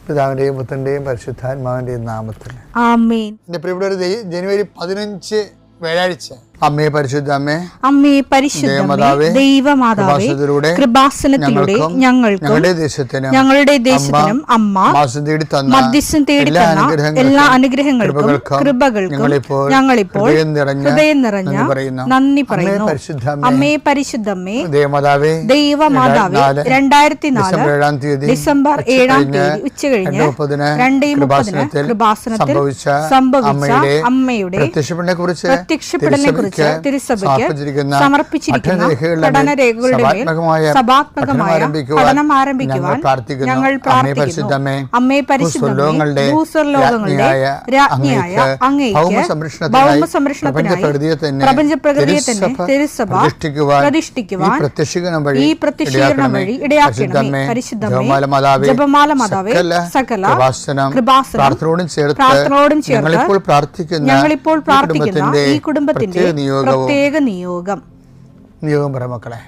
പിതാവിന്റെയും പുത്രന്റെയും പരിശുദ്ധാത്മാവിന്റെയും നാമത്തിൽ ആമേൻ. എന്റെ പ്രിയപ്പെട്ട ജനുവരി 15 വ്യാഴാഴ്ച, അമ്മേ പരിശുദ്ധ അമ്മേ, അമ്മേ പരിശുദ്ധമേ, ദൈവമാതാവേ, കൃപാസനത്തിലൂടെ ഞങ്ങൾക്കും ഞങ്ങളുടെ ദേശത്തിനും അമ്മ മധ്യസ്ഥം തേടി തന്ന എല്ലാ അനുഗ്രഹങ്ങൾക്കും കൃപകൾക്കും ഞങ്ങളിപ്പോൾ ഹൃദയം നിറഞ്ഞ നന്ദി പറയുന്നു. അമ്മേ പരിശുദ്ധമേ, ദൈവമാതാവേ, 2004 ഡിസംബർ 7 ഉച്ചകഴിഞ്ഞ് 2:30 കൃപാസനത്തിൽ സംഭവിച്ച അമ്മയുടെ പ്രത്യക്ഷപ്പെടലിനെ കുറിച്ച് തിരുസഭയ്ക്ക് സമർപ്പിച്ചിരിക്കുന്ന പഠനരേഖകളുടെ മേൽ സഭാത്മകമായ പഠനം ആരംഭിക്കുവാൻ ഞങ്ങൾ പ്രാർത്ഥിക്കുന്നു. അമ്മേ പരിശുദ്ധമേ, ഭൂസ്വർലോകങ്ങളുടെ രാജ്ഞിയായ അങ്ങേയ്ക്ക് ഭൗമസംരക്ഷണത്തിനായി പ്രപഞ്ചപ്രകൃതിയെ തന്നെ തിരുസഭ പ്രതിഷ്ഠിക്കുവാൻ ഈ പ്രത്യക്ഷീകരണം വഴി ഇടയാക്കണമേ. പരിശുദ്ധമേ, ജപമാല മാതാവേ, സകല കൃപാസനം പ്രാർത്ഥനയോടും ചേർത്ത് ഞങ്ങളിപ്പോൾ പ്രാർത്ഥിക്കുന്ന ഈ കുടുംബത്തിന്റെ പ്രത്യേക നിയോഗം പറ മക്കളെ.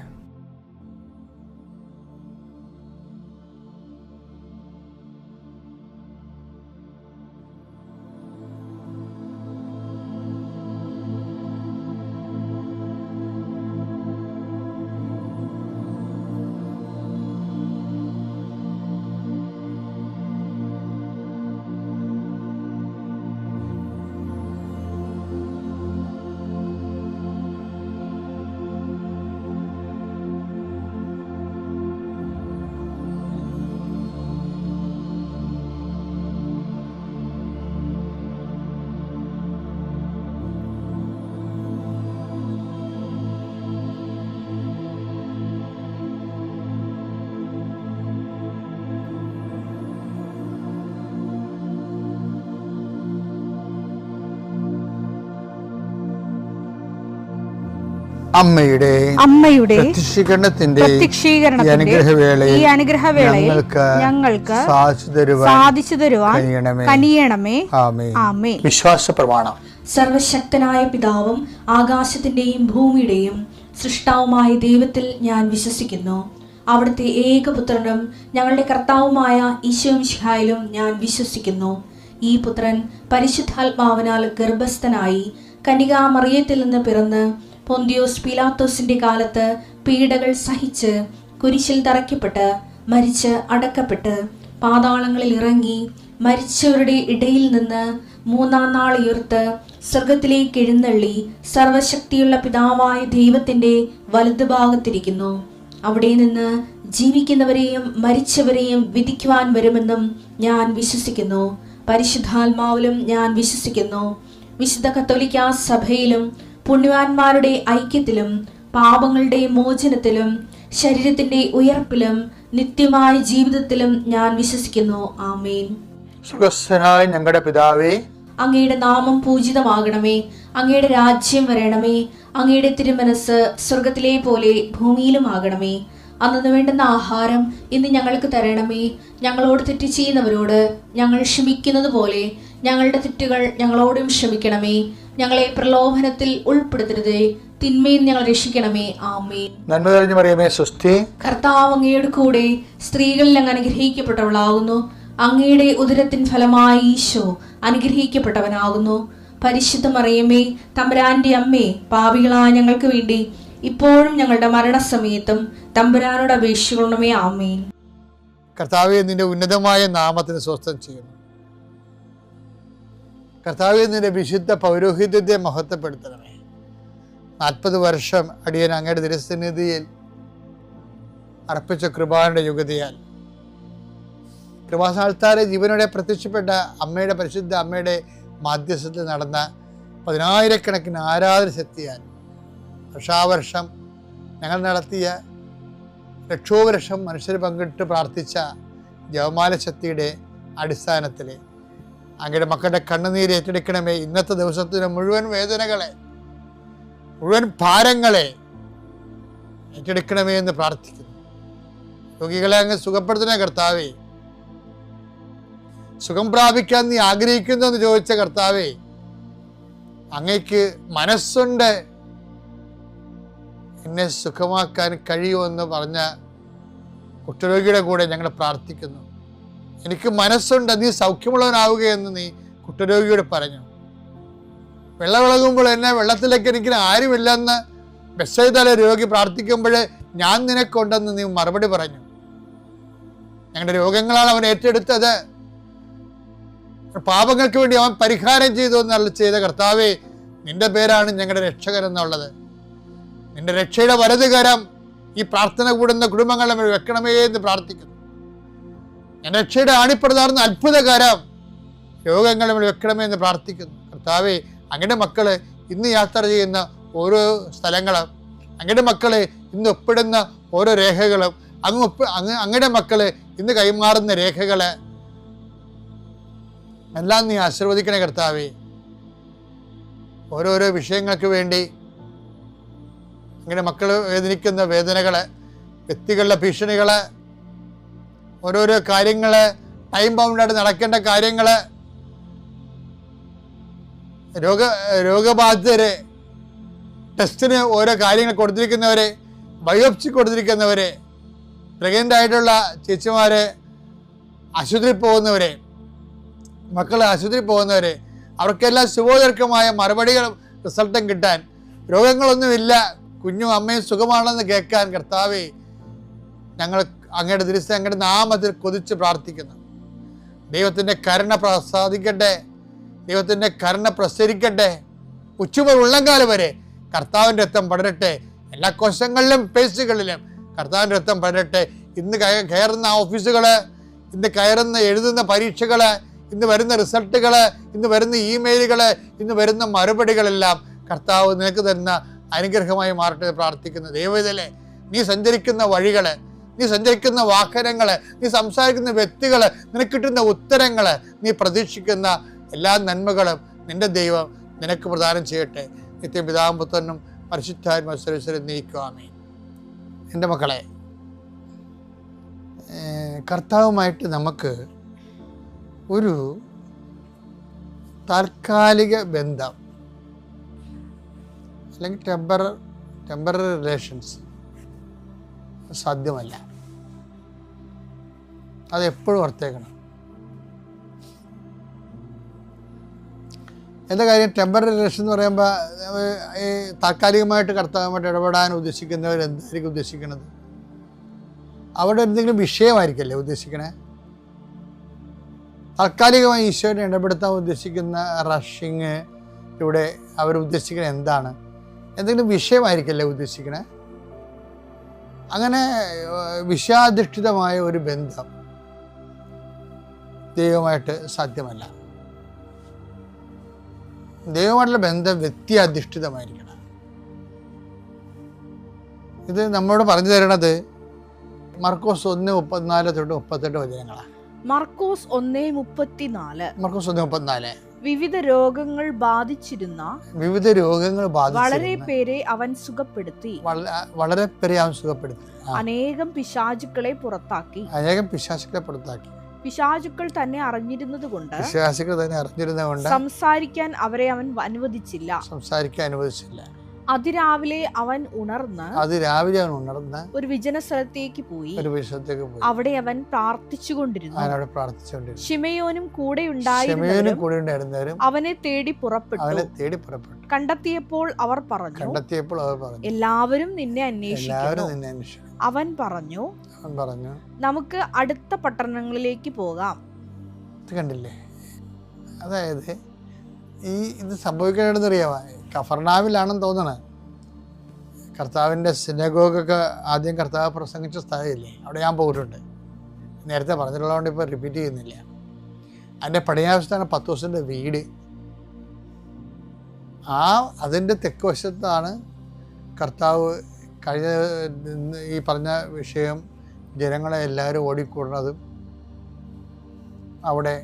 അമ്മയുടെ പ്രത്യക്ഷീകരണത്തിന്റെ ഈ അനുഗ്രഹവേളയിൽ ഞങ്ങൾക്ക് സാധിച്ചു തരുവാൻ കനിയണമേ. ആമേൻ. വിശ്വാസ പ്രമാണം. സർവശക്തനായ പിതാവും ആകാശത്തിന്റെയും ഭൂമിയുടെയും സൃഷ്ടാവുമായ ദൈവത്തിൽ ഞാൻ വിശ്വസിക്കുന്നു. അവിടുത്തെ ഏകപുത്രനും ഞങ്ങളുടെ കർത്താവുമായ ഈശോമിശിഹായിലും ഞാൻ വിശ്വസിക്കുന്നു. ഈ പുത്രൻ പരിശുദ്ധാത്മാവിനാൽ ഗർഭസ്ഥനായി കന്യകാമറിയത്തിൽ നിന്ന് പിറന്ന് പൊന്തിയോസ് പീലാത്തോസിന്റെ കാലത്ത് പീഡകൾ സഹിച്ച് കുരിശിൽ തറയ്ക്കപ്പെട്ട് മരിച്ച് അടക്കപ്പെട്ട് പാതാളങ്ങളിൽ ഇറങ്ങി മരിച്ചവരുടെ ഇടയിൽ നിന്ന് 3-ാം നാൾ ഉയർത്ത് സ്വർഗത്തിലേക്ക് എഴുന്നള്ളി സർവശക്തിയുള്ള പിതാവായ ദൈവത്തിന്റെ വലതുഭാഗത്തിരിക്കുന്നു. അവിടെ നിന്ന് ജീവിക്കുന്നവരെയും മരിച്ചവരെയും വിധിക്കുവാൻ വരുമെന്നും ഞാൻ വിശ്വസിക്കുന്നു. പരിശുദ്ധാത്മാവിലും ഞാൻ വിശ്വസിക്കുന്നു. വിശുദ്ധ കത്തോലിക്കാ സഭയിലും പുണ്യവാന്മാരുടെ ഐക്യത്തിലും പാപങ്ങളുടെ മോചനത്തിലും ശരീരത്തിന്റെ ഉയർപ്പിലും നിത്യമായ ജീവിതത്തിലും ഞാൻ വിശ്വസിക്കുന്നു. ആമേൻ. സ്വർഗ്ഗസ്ഥനായ ഞങ്ങളുടെ പിതാവേ, അങ്ങയുടെ നാമം പൂജിതമാകണമേ. അങ്ങയുടെ രാജ്യം വരണമേ. അങ്ങയുടെ തിരുമനസ് സ്വർഗത്തിലെ പോലെ ഭൂമിയിലും ആകണമേ. അന്നു വേണ്ടുന്ന ആഹാരം ഇന്ന് ഞങ്ങൾക്ക് തരണമേ. ഞങ്ങളോട് തെറ്റ് ചെയ്യുന്നവരോട് ഞങ്ങൾ ക്ഷമിക്കുന്നത് പോലെ ഞങ്ങളുടെ തെറ്റുകൾ ഞങ്ങളോടും ക്ഷമിക്കണമേ. ഞങ്ങളെ പ്രലോഭനത്തിൽ ഉൾപ്പെടുത്തരുതേ, തിന്മയിൽ ഞങ്ങൾ രക്ഷിക്കണമേ. ആമേൻ. നന്മ നിറഞ്ഞ മറിയമേ, സ്വസ്തി. കർത്താവ് അങ്ങയുടെ കൂടെ സ്ത്രീകളിൽ അങ്ങ് അനുഗ്രഹിക്കപ്പെട്ടവളാകുന്നു. അങ്ങയുടെ ഉദരത്തിൻ ഫലമായി ഈശോ അനുഗ്രഹിക്കപ്പെട്ടവനാകുന്നു. പരിശുദ്ധ മറിയമേ, തമ്പുരാന്റെ അമ്മേ, പാപികളായ ഞങ്ങൾക്ക് വേണ്ടി ഇപ്പോഴും ഞങ്ങളുടെ മരണസമയത്തും തമ്പുരാനോട് അപേക്ഷിക്കണമേ. ആമേൻ. കർത്താവേ, നിന്റെ ഉന്നതമായ നാമത്തിന് സ്വസ്ഥം ചെയ്യുന്നു. കർത്താവേ, നിന്റെ വിശുദ്ധ പൗരോഹിത്യത്തെ മഹത്വപ്പെടുത്തണമേ. 40 വർഷം അടിയൻ അങ്ങയുടെ തിരുസന്നിധിയിൽ അർപ്പിച്ച കൃപാന്റെ യുഗതിയാൽ കൃപാസ്ഥാനത്താരെ ജീവനോടെ പ്രത്യക്ഷപ്പെട്ട അമ്മയുടെ പരിശുദ്ധ അമ്മയുടെ മാധ്യസ്ഥത്തിൽ നടന്ന 10,000-കണക്കിന് ആരാധന ശക്തിയാൽ വർഷാവർഷം ഞങ്ങൾ നടത്തിയ ലക്ഷോപലക്ഷം മനുഷ്യർ പങ്കിട്ട് പ്രാർത്ഥിച്ച ജപമാല ശക്തിയുടെ അടിസ്ഥാനത്തിൽ അങ്ങയുടെ മക്കളുടെ കണ്ണുനീര് ഏറ്റെടുക്കണമേ. ഇന്നത്തെ ദിവസത്തിന് മുഴുവൻ വേദനകളെ, മുഴുവൻ ഭാരങ്ങളെ ഏറ്റെടുക്കണമേ എന്ന് പ്രാർത്ഥിക്കുന്നു. രോഗികളെ അങ്ങ് സുഖപ്പെടുത്തുന്ന കർത്താവേ, സുഖം പ്രാപിക്കാൻ നീ ആഗ്രഹിക്കുന്നു എന്ന് ചോദിച്ച കർത്താവേ, അങ്ങയ്ക്ക് മനസ്സുണ്ട് എന്നെ സുഖമാക്കാൻ കഴിയുമെന്ന് പറഞ്ഞ കുഷ്ഠരോഗിയുടെ കൂടെ ഞങ്ങൾ പ്രാർത്ഥിക്കുന്നു. എനിക്ക് മനസ്സുണ്ട്, നീ സൗഖ്യമുള്ളവനാവുകയെന്ന് നീ കുഷ്ഠരോഗിയോട് പറഞ്ഞു. വെള്ളമിളകുമ്പോൾ എന്നെ വെള്ളത്തിലേക്ക് എനിക്ക് ആരുമില്ലെന്ന് ബെത്സയിദയിലെ രോഗി പ്രാർത്ഥിക്കുമ്പോൾ ഞാൻ നിനക്കുണ്ടെന്ന് നീ മറുപടി പറഞ്ഞു. ഞങ്ങളുടെ രോഗങ്ങളാണ് അവൻ ഏറ്റെടുത്തത്, പാപങ്ങൾക്ക് വേണ്ടി അവൻ പരിഹാരം ചെയ്തു എന്നുള്ള ചെയ്ത കർത്താവേ, നിന്റെ പേരാണ് ഞങ്ങളുടെ രക്ഷകൻ എന്നുള്ളത്. നിന്റെ രക്ഷയുടെ വലതുകരം ഈ പ്രാർത്ഥന കൂടുന്ന കുടുംബങ്ങളെ മേൽ വെക്കണമേ എന്ന് പ്രാർത്ഥിക്കുന്നു. ഞാൻ രക്ഷയുടെ ആണിപ്രതാർന്ന അത്ഭുതകരം രോഗങ്ങളെ മേൽ വെക്കണമേ എന്ന് പ്രാർത്ഥിക്കുന്നു. കർത്താവേ, അങ്ങയുടെ മക്കള് ഇന്ന് യാത്ര ചെയ്യുന്ന ഓരോ സ്ഥലങ്ങളും, അങ്ങയുടെ മക്കളെ ഇന്ന് ഒപ്പിടുന്ന ഓരോ രേഖകളും, അങ്ങയുടെ മക്കള് ഇന്ന് കൈമാറുന്ന രേഖകള് എല്ലാം നീ ആശീർവദിക്കണേ കർത്താവേ. ഓരോരോ വിഷയങ്ങൾക്ക് വേണ്ടി അങ്ങയുടെ മക്കൾ വേദനിക്കുന്ന വേദനകള്, വ്യക്തികളുടെ ഭീഷണികള്, ഓരോരോ കാര്യങ്ങള്, ടൈം ബൗണ്ടായിട്ട് നടക്കേണ്ട കാര്യങ്ങള്, രോഗബാധിതരെ, ടെസ്റ്റിന് ഓരോ കാര്യങ്ങൾ കൊടുത്തിരിക്കുന്നവരെ, ബയോപ്സി കൊടുത്തിരിക്കുന്നവരെ, പ്രഗ്നൻ്റ് ആയിട്ടുള്ള ചേച്ചിമാരെ, ആശുപത്രിയിൽ പോകുന്നവരെ, മക്കൾ ആശുപത്രിയിൽ പോകുന്നവരെ, അവർക്കെല്ലാം ശുഭോദർക്കമായ മറുപടികളും റിസൾട്ടും കിട്ടാൻ, രോഗങ്ങളൊന്നുമില്ല, കുഞ്ഞും അമ്മയും സുഖമാണെന്ന് കേൾക്കാൻ കർത്താവേ, ഞങ്ങൾ അങ്ങയുടെ ദിവസം അങ്ങയുടെ നാമത്തിൽ കൊതിച്ച് പ്രാർത്ഥിക്കുന്നു. ദൈവത്തിൻ്റെ കരുണ പ്രസാദിക്കട്ടെ, ദൈവത്തിൻ്റെ കരുണ പ്രസരിക്കട്ടെ. ഉച്ചമുതൽ ഉള്ളംകാലം വരെ കർത്താവിൻ്റെ രക്തം പടരട്ടെ. എല്ലാ കോശങ്ങളിലും പേശികളിലും കർത്താവിൻ്റെ രക്തം പടരട്ടെ. ഇന്ന് കയറുന്ന ഓഫീസുകൾ, ഇന്ന് കയറുന്ന എഴുതുന്ന പരീക്ഷകൾ, ഇന്ന് വരുന്ന റിസൾട്ടുകൾ, ഇന്ന് വരുന്ന ഇമെയിലുകൾ, ഇന്ന് വരുന്ന മറുപടികളെല്ലാം കർത്താവ് നിനക്ക് തരുന്ന അനുഗ്രഹമായി മാറട്ടെ പ്രാർത്ഥിക്കുന്നു. ദൈവത്തിലെ നീ സഞ്ചരിക്കുന്ന വഴികൾ, നീ സഞ്ചരിക്കുന്ന വാഹനങ്ങൾ, നീ സംസാരിക്കുന്ന വ്യക്തികൾ, നിനക്ക് കിട്ടുന്ന ഉത്തരങ്ങൾ, നീ പ്രതീക്ഷിക്കുന്ന എല്ലാ നന്മകളും നിന്റെ ദൈവം നിനക്ക് പ്രദാനം ചെയ്യട്ടെ. നിത്യപിതാവും പുത്രനും പരിശുദ്ധാത്മാവും സർവ്വസ്വരും നീക്കുവാമേൻ. എൻ്റെ മക്കളെ, കർത്താവുമായിട്ട് നമുക്ക് ഒരു താൽക്കാലിക ബന്ധം അല്ലെങ്കിൽ ടെമ്പററി റിലേഷൻസ് സാധ്യമല്ല. അതെപ്പോഴും ഓർത്തേക്കണം. എന്താ കാര്യം? ടെമ്പററി റിലേഷൻ എന്ന് പറയുമ്പോൾ ഈ താൽക്കാലികമായിട്ട് കർത്താവുമായിട്ട് ഇടപെടാൻ ഉദ്ദേശിക്കുന്നവർ എന്തായിരിക്കും ഉദ്ദേശിക്കുന്നത്? അവിടെ എന്തെങ്കിലും വിഷയമായിരിക്കല്ലേ ഉദ്ദേശിക്കണേ? താൽക്കാലികമായി ഈശോനെ ഇടപെടുത്താൻ ഉദ്ദേശിക്കുന്ന റഷിങ് ഇവിടെ അവർ ഉദ്ദേശിക്കുന്നത് എന്താണ്? എന്തെങ്കിലും വിഷയമായിരിക്കല്ലേ ഉദ്ദേശിക്കണേ? അങ്ങനെ വിഷയാധിഷ്ഠിതമായ ഒരു ബന്ധം ദൈവമായിട്ട് സാധ്യമല്ല. ദൈവമായിട്ടുള്ള ബന്ധം വ്യക്തിയധിഷ്ഠിതമായിരിക്കണം. ഇത് നമ്മോട് പറഞ്ഞു തരണത് മർക്കോസ് 1:34 തൊട്ട് 38 വചനങ്ങളാണ്. മർക്കോസ് 1:34. വിവിധ രോഗങ്ങൾ ബാധിച്ചിരുന്ന വളരെ പേരെ അവൻ സുഖപ്പെടുത്തി. അനേകം പിശാചുക്കളെ പുറത്താക്കി. പിശാചുക്കൾ തന്നെ അറിഞ്ഞിരുന്നത് കൊണ്ട് സംസാരിക്കാൻ അവരെ അവൻ അനുവദിച്ചില്ല. അതിരാവിലെ അവൻ ഉണർന്ന് ഒരു വിജന സ്ഥലത്തേക്ക് പോയി. അവിടെ അവൻ പ്രാർത്ഥിച്ചുകൊണ്ടിരുന്നു. ശിമയോനും കൂടെ ഉണ്ടായിരുന്നവരും അവനെ തേടി പുറപ്പെട്ടു. കണ്ടെത്തിയപ്പോൾ അവർ പറഞ്ഞു, എല്ലാവരും നിന്നെ അന്വേഷിക്കുന്നു. അവൻ പറഞ്ഞു, നമുക്ക് അടുത്ത പട്ടണങ്ങളിലേക്ക് പോകാം. കണ്ടില്ലേ? അതായത് ഇത് സംഭവിക്കണമെന്ന് അറിയാമോ? കഫർനാവിലാണെന്ന് തോന്നണേ. കർത്താവിൻ്റെ സിനഗോഗൊക്കെ ആദ്യം കർത്താവ് പ്രസംഗിച്ച സ്ഥലമില്ലേ, അവിടെ ഞാൻ പോയിട്ടുണ്ട്. നേരത്തെ പറഞ്ഞിട്ടുള്ളതുകൊണ്ട് ഇപ്പോൾ റിപ്പീറ്റ് ചെയ്യുന്നില്ല. അതിൻ്റെ പടിഞ്ഞാറത്താണ് പത്രോസിൻ്റെ വീട്. അതിൻ്റെ തെക്ക് വശത്താണ് കർത്താവ് കഴിഞ്ഞ ഈ പറഞ്ഞ വിഷയം ജനങ്ങളെ എല്ലാവരും ഓടിക്കൂടുന്നതും അവിടെ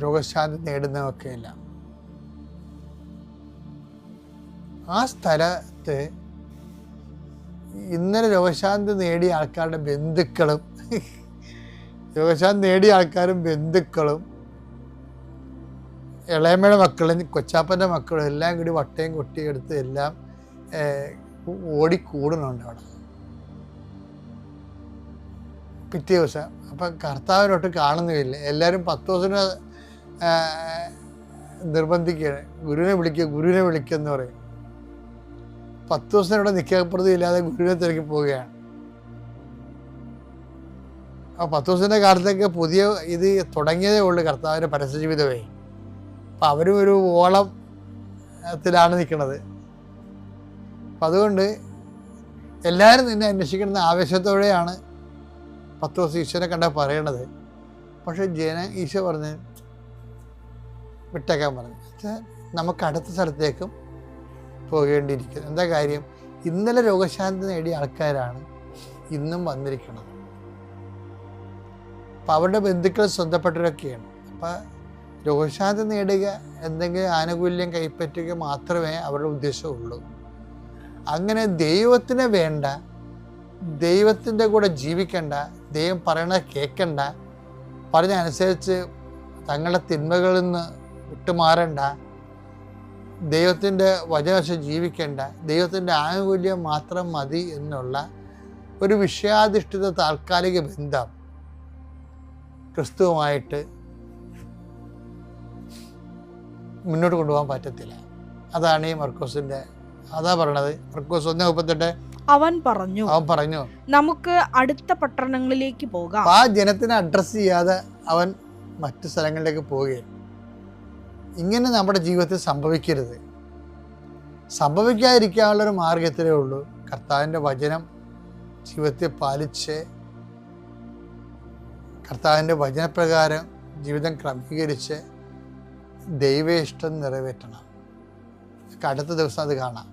രോഗശാന്തി നേടുന്നതൊക്കെയില്ല. ആ സ്ഥലത്ത് ഇന്നലെ രോഗശാന്തി നേടിയ ആൾക്കാരുടെ ബന്ധുക്കളും രോഗശാന്തി നേടിയ ആൾക്കാരും ബന്ധുക്കളും ഇളയമ്മയുടെ മക്കളും കൊച്ചാപ്പൻ്റെ മക്കളും എല്ലാം കൂടി വട്ടയും കൊട്ടിയെടുത്ത് എല്ലാം ഓടിക്കൂടുന്നുണ്ട് അവിടെ. പിറ്റേ ദിവസം അപ്പം കർത്താവിനൊട്ട് കാണുന്നുമില്ല. എല്ലാവരും 10 ദിവസത്തിന് നിർബന്ധിക്കുകയാണ്, ഗുരുവിനെ വിളിക്കുക എന്ന് പറയും. 10 ദിവസത്തിനോടെ നിൽക്കപ്രതി ഇല്ലാതെ ഗുരുവിനെ തിരക്കി പോവുകയാണ്. അപ്പോൾ 10 ദിവസത്തിൻ്റെ കാലത്തേക്ക് പുതിയ ഇത് തുടങ്ങിയതേ ഉള്ളൂ കർത്താവിൻ്റെ പരസ്യ ജീവിതമേ. അപ്പം അവരും ഒരു ഓളത്തിലാണ് നിൽക്കുന്നത്. അപ്പം അതുകൊണ്ട് എല്ലാവരും നിന്നെ അന്വേഷിക്കുന്ന ആവേശത്തോടെയാണ് 10 ദിവസം ഈശോനെ കണ്ടാൽ പറയണത്. പക്ഷേ ഈശോ പറഞ്ഞ് വിട്ടേക്കാൻ പറഞ്ഞു. നമുക്ക് അടുത്ത സ്ഥലത്തേക്കും പോകേണ്ടിയിരിക്കുന്നു. എന്താ കാര്യം? ഇന്നലെ രോഗശാന്തി നേടിയ ആൾക്കാരാണ് ഇന്നും വന്നിരിക്കുന്നത്. അപ്പം അവരുടെ ബന്ധുക്കൾ സ്വന്തപ്പെട്ടവരൊക്കെയാണ്. അപ്പം രോഗശാന്തി നേടുക, എന്തെങ്കിലും ആനുകൂല്യം കൈപ്പറ്റുക മാത്രമേ അവരുടെ ഉദ്ദേശമുള്ളൂ. അങ്ങനെ ദൈവത്തിന് വേണ്ട, ദൈവത്തിൻ്റെ കൂടെ ജീവിക്കണ്ട, ദൈവം പറയണത് കേൾക്കണ്ട, പറഞ്ഞനുസരിച്ച് തങ്ങളുടെ തിന്മകളിൽ നിന്ന് വിട്ടുമാറണ്ട, ദൈവത്തിൻ്റെ വചനവശം ജീവിക്കേണ്ട, ദൈവത്തിൻ്റെ ആനുകൂല്യം മാത്രം മതി എന്നുള്ള ഒരു വിഷയാധിഷ്ഠിത താൽക്കാലിക ബന്ധം ക്രിസ്തുവുമായിട്ട് മുന്നോട്ട് കൊണ്ടുപോകാൻ പറ്റത്തില്ല. അതാണ് ഈ മർക്കോസിൻ്റെ, അതാ പറയണത്. മർക്കോസ് 1:38 അവൻ പറഞ്ഞു നമുക്ക് അടുത്ത പട്ടണങ്ങളിലേക്ക് പോകാം. ആ ജനത്തിനെ അഡ്രസ്സ് ചെയ്യാതെ അവൻ മറ്റു സ്ഥലങ്ങളിലേക്ക് പോവുകയാണ്. ഇങ്ങനെ നമ്മുടെ ജീവിതത്തിൽ സംഭവിക്കരുത്. സംഭവിക്കാതിരിക്കാനുള്ളൊരു മാർഗത്തിലേ ഉള്ളൂ കർത്താവിൻ്റെ വചനം ജീവിതത്തെ പാലിച്ച് കർത്താവിൻ്റെ വചനപ്രകാരം ജീവിതം ക്രമീകരിച്ച് ദൈവ ഇഷ്ടം നിറവേറ്റണം. അടുത്ത ദിവസം അത് കാണാം.